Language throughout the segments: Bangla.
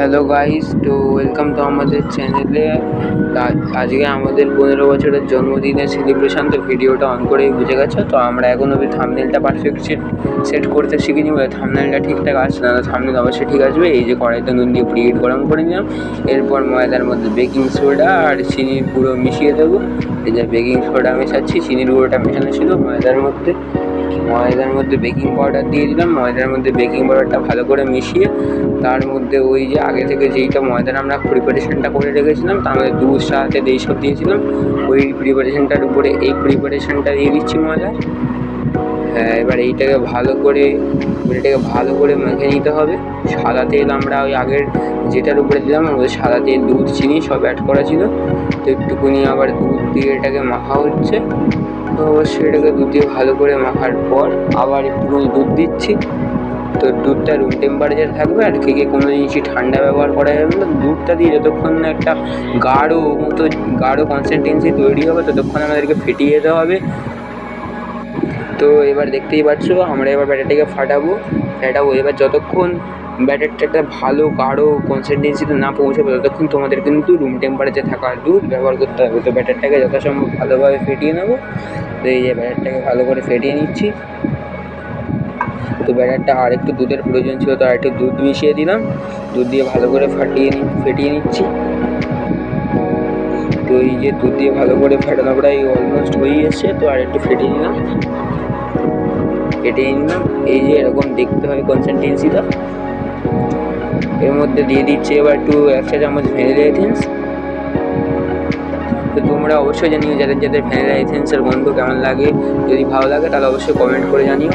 হ্যালো গাইস, তো ওয়েলকাম টু আমাদের চ্যানেলে। আজকে আমাদের 15 বছরের জন্মদিনের সেলিব্রেশন। তো ভিডিওটা অন করেই বুঝে গেছো। তো আমরা এখন অবধি থাম্বনেলটা পারফেক্ট সেট করতে শিখিনি বলে থাম্বনেলটা ঠিকঠাক আসছে না। থাম্বনেল অবশ্যই ঠিক আসবে। এই যে কড়াইতে নুন দিয়ে প্রিহিট গরম করে নিলাম। এরপর ময়দার মধ্যে বেকিং সোডা আর চিনির গুঁড়ো মিশিয়ে দেবো। এই যে বেকিং সোডা মেশাচ্ছি, চিনির গুঁড়োটা মেশানো ছিল ময়দার মধ্যে বেকিং পাউডার দিয়ে দিলাম। ময়দার মধ্যে বেকিং পাউডারটা ভালো করে মিশিয়ে তার মধ্যে ওই যে আগে থেকে যেইটা ময়দার আমরা প্রিপারেশনটা করে রেখেছিলাম, তার মধ্যে দুধ সাথে এইসব দিয়েছিলাম, ওই প্রিপারেশনটার উপরে এই প্রিপারেশনটা দিয়ে দিচ্ছি ময়দার। হ্যাঁ, এবার এইটাকে ভালো করে মেখে নিতে হবে। সাদা তেল আমরা ওই আগের যেটার উপরে দিলাম ওই সাদা তেল, দুধ, চিনি সব অ্যাড করা ছিল। তো একটুকুনি আবার দুধ দিয়ে এটাকে মাখা হচ্ছে। তো অবশ্যই এটাকে দুধ দিয়ে ভালো করে মাখার পর আবার একটুখানি দুধ দিচ্ছি। তো দুধটা রুম টেম্পারেচার থাকবে, আর কোনো জিনিসই ঠান্ডা ব্যবহার করা যাবে না। দুধটা দিয়ে যতক্ষণ না একটা গাঢ় কনসিস্টেন্সি তৈরি হবে ততক্ষণ আমাদেরকে ফেটিয়ে যেতে হবে। তো এবার দেখতেই পাচ্ছ আমরা এবার ব্যাটারটাকে ফাটাবো। এবার যতক্ষণ ব্যাটারটা একটা ভালো গাঢ় কনসিস্টেন্সিতে না পৌঁছাবে ততক্ষণ তোমাদের কিন্তু রুম টেম্পারেচার থাকা দুধ ব্যবহার করতে হবে। তো ব্যাটারটাকে যথাসম্ভব ভালোভাবে ফেটিয়ে নেবো। তো এই যে ব্যাটারটাকে ভালো করে ফেটিয়ে নিচ্ছি। তো ব্যাটারটা আর একটু দুধের প্রয়োজন ছিল, তো আর একটু দুধ মিশিয়ে দিলাম। দুধ দিয়ে ভালো করে ফেটিয়ে নিচ্ছি। তো এই যে দুধ দিয়ে ভালো করে ফেটানো প্রায় অলমোস্ট হয়ে এসছে। তো আর একটু ফেটিয়ে নিলাম। এই যে এরকম দেখতে হয় কনসিস্টেন্সিটা। এর মধ্যে দিয়ে দিচ্ছি এবার একটু 1 চা চামচ ভ্যানিলা এসেন্স। তো তোমরা অবশ্যই জানিও যাদের ভ্যানিলা এসেন্সের গন্ধ কেমন লাগে। যদি ভালো লাগে তাহলে অবশ্যই কমেন্ট করে জানিও।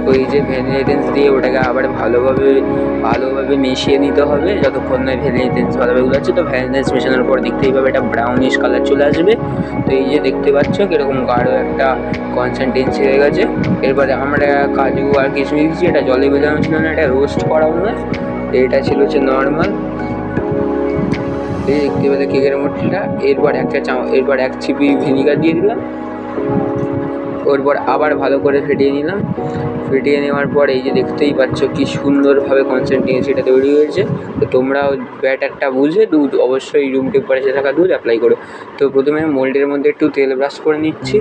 তো এই যে ভ্যানিলা এসেন্স দিয়ে ওটাকে আবার ভালোভাবে মিশিয়ে নিতে হবে যতক্ষণ না ভ্যানিলা এসেন্স ভালোভাবে গুলাচ্ছে। তো ভ্যানিলা এসেন্স মেশানোর পর দেখতেই পাবে এটা ব্রাউনিশ কালার চলে আসবে। তো এই যে দেখতে পাচ্ছ কীরকম গাঢ় একটা কনসিস্টেন্সি হয়ে গেছে। এরপরে আমরা কাজু আর কিশমিশ দিচ্ছি। এটা জলে ভেজানো ছিল না, এটা রোস্ট করাও নয়, এটা ছিল হচ্ছে নর্মাল। এই দেখতে পেলে কেকের মধ্যেটা। এরপর 1 চিপি ভিনিগার দিয়ে দিলাম। ওরপর আবার ভালো করে ফেটিয়ে নেওয়ার পর এই যে দেখতেই পাচ্ছ কি সুন্দরভাবে কনসিস্টেন্সিটা তৈরি হয়েছে। তো তোমরাও ব্যাটারটা বুঝে দুধ অবশ্যই রুম টেম্পারেচারে থাকা দুধ অ্যাপ্লাই করো। তো প্রথমে মোল্ডের মধ্যে একটু তেল ব্রাশ করে নিচ্ছি।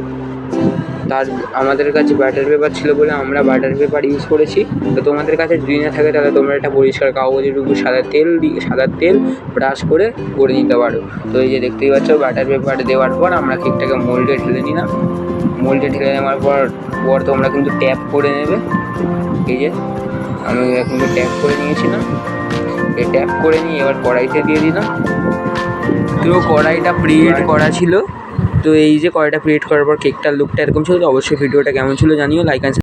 আমাদের কাছে বাটার পেপার ছিল বলে আমরা বাটার পেপার ইউজ করেছি। তো তোমাদের কাছে যদি না থাকে তাহলে তোমরা একটা পরিষ্কার কাগজের উপর সাদা তেল ব্রাশ করে নিতে পারো। তো এই যে দেখতেই পাচ্ছ বাটার পেপার দেওয়ার পর আমরা কেকটাকে মোল্ডে ঢেলে নিলাম। মোল্ডে ঢেলে নেওয়ার পর তোমরা কিন্তু ট্যাপ করে নেবে। এই যে আমি কিন্তু ট্যাপ করে নিয়েছিলাম। এই ট্যাপ করে নিয়ে এবার কড়াইতে দিয়ে দিলাম। তো কড়াইটা প্রিহিট করা ছিল। তো এই যে কড়াইটা প্রিহিট করার পর কেকটার লুকটা এরকম ছিল। তো অবশ্যই ভিডিওটা কেমন ছিল জানিও। Like and